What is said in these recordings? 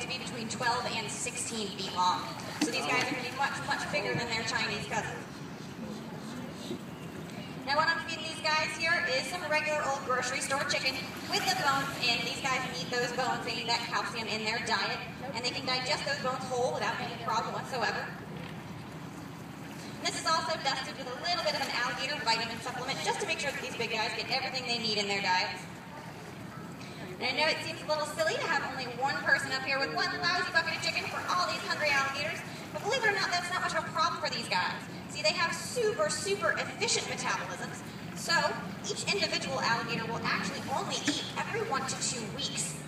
get to be between 12 and 16 feet long. So these guys are going to be much, much bigger than their Chinese cousins. Now what I'm feeding these guys here is some regular old grocery store chicken with the bones in. These guys need those bones, they need that calcium in their diet, and they can digest those bones whole without any problem whatsoever. And this is also dusted with a little bit of an alligator vitamin supplement just to make sure that these big guys get everything they need in their diets. And I know it seems a little silly to have only one person up here with one lousy bucket of chicken for all these hungry alligators, but believe it or not, that's not much of a problem for these guys. See, they have super, super efficient metabolisms, so each individual alligator will actually only eat every 1 to 2 weeks.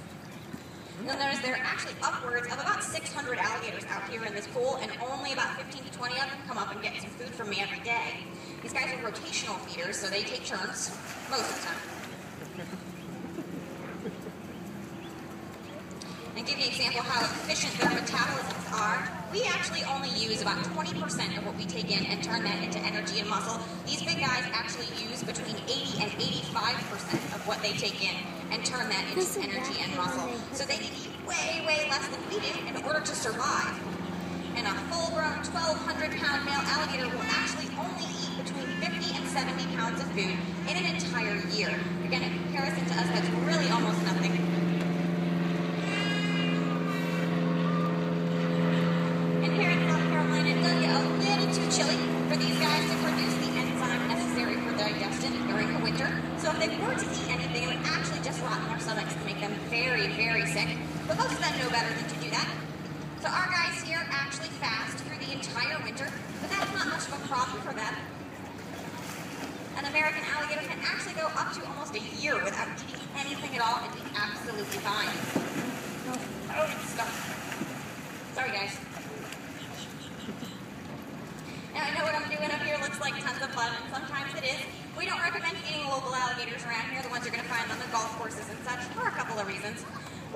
You'll notice there are actually upwards of about 600 alligators out here in this pool, and only about 15 to 20 of them come up and get some food from me every day. These guys are rotational feeders, so they take turns, most of the time. And give you an example of how efficient their metabolisms are, we actually only use about 20% of what we take in and turn that into energy and muscle. These big guys actually use between 80 and 85% of what they take in and turn that into energy and muscle. So they eat way, way less than we do in order to survive. And a full-grown 1,200-pound male alligator will actually only eat between 50 and 70 pounds of food in an entire year. Again, in comparison to us, that's really almost nothing. Chili for these guys to produce the enzyme necessary for digestion during the winter. So if they were to eat anything, it would actually just rot in their stomachs and make them very, very sick. But most of them know better than to do that. So our guys here actually fast through the entire winter, but that's not much of a problem for them. An American alligator can actually go up to almost a year without eating anything at all and be absolutely fine. Oh, it's stuck. Sorry, guys. Now, I know what I'm doing up here looks like tons of fun, and sometimes it is. We don't recommend eating local alligators around here, the ones you're going to find on the golf courses and such, for a couple of reasons.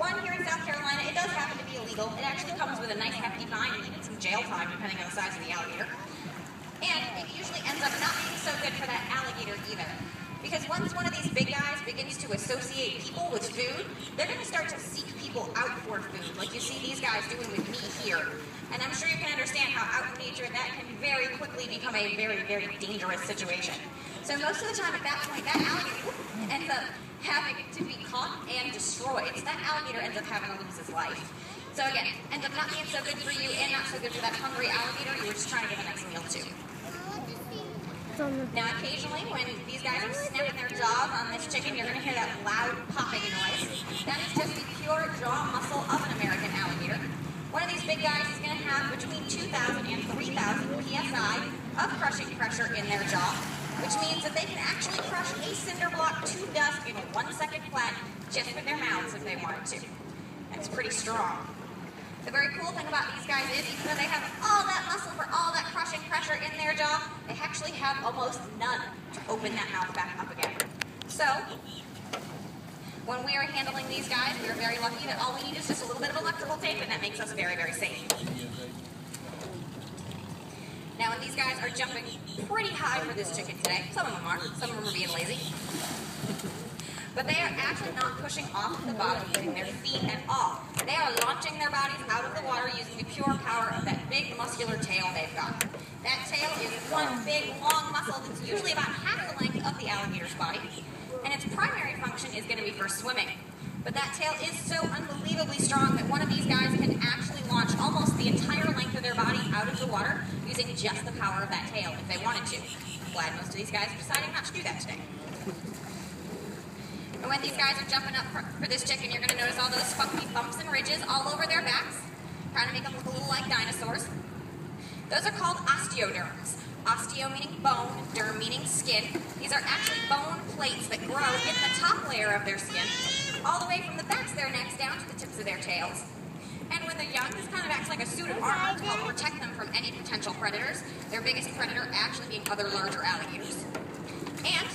One, here in South Carolina, it does happen to be illegal. It actually comes with a nice hefty fine and even some jail time, depending on the size of the alligator. And it usually ends up not being so good for that alligator either. Because once one of these big guys begins to associate people with food, they're going to start to seek people out for food, like you see these guys doing with me here. And I'm sure you can understand how out in nature that can very quickly become a very, very dangerous situation. So most of the time at that point, that alligator ends up having to be caught and destroyed. So that alligator ends up having to lose his life. So again, ends up not being so good for you and not so good for that hungry alligator you were just trying to give a nice meal to. Now occasionally when these guys are snapping their jaws on this chicken, you're going to hear that loud popping noise. That is just the pure jaw muscle of an American alligator. One of these big guys is going to have between 2,000 and 3,000 psi of crushing pressure in their jaw, which means that they can actually crush a cinder block to dust in 1 second flat just with their mouths if they wanted to. That's pretty strong. The very cool thing about these guys is, even though they have all that muscle for all that crushing pressure in their jaw, they actually have almost none to open that mouth back up again. So, when we are handling these guys, we are very lucky that all we need is just a little bit of electrical tape, and that makes us very, very safe. Now, when these guys are jumping pretty high for this chicken today, some of them are being lazy, but they are actually not pushing off the bottom using their feet at all. They are launching their bodies out of the water using the pure power of that big muscular tail they've got. That tail is one big long muscle that's usually about half the length of the alligator's body, and its primary function is going to be for swimming. But that tail is so unbelievably strong that one of these guys can actually launch almost the entire length of their body out of the water using just the power of that tail if they wanted to. I'm glad most of these guys are deciding not to do that today. And when these guys are jumping up for this chicken, you're going to notice all those funky bumps and ridges all over their backs, trying to make them look a little like dinosaurs. Those are called osteoderms. Osteo meaning bone, derm meaning skin. These are actually bone plates that grow in the top layer of their skin, all the way from the backs of their necks down to the tips of their tails. And when they're young, this kind of acts like a suit of armor to help protect them from any potential predators, their biggest predator actually being other larger alligators. And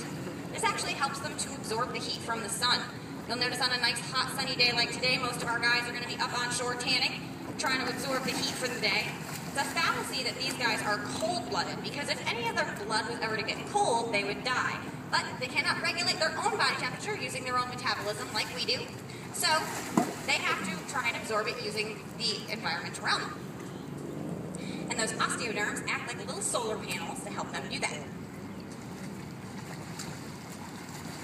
this actually helps them to absorb the heat from the sun. You'll notice on a nice hot sunny day like today, most of our guys are going to be up on shore tanning, trying to absorb the heat for the day. It's a fallacy that these guys are cold-blooded, because if any of their blood was ever to get cold, they would die. But they cannot regulate their own body temperature using their own metabolism like we do. So they have to try and absorb absorb it using the environment around them. And those osteoderms act like little solar panels to help them do that.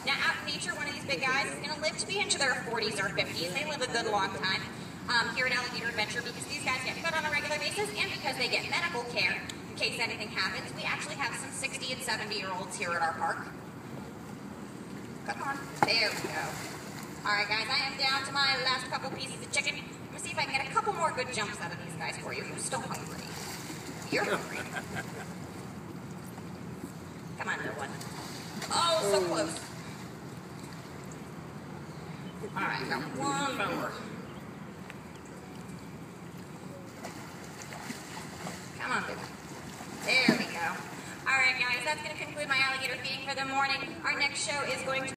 Now, out in nature, one of these big guys is going to live to be into their 40s or 50s. They live a good long time here at Alligator Adventure because these guys get fed on a regular basis and because they get medical care in case anything happens. We actually have some 60 and 70-year-olds here at our park. Come on. There we go. All right, guys, I am down to my last couple pieces of chicken. I'm going to see if I can get a couple more good jumps out of these guys for you. You're still hungry. You're hungry. Come on, little one. Oh, so close. All right, got one more. Come on, baby. There we go. All right, guys, that's going to conclude my alligator feeding for the morning. Our next show is going to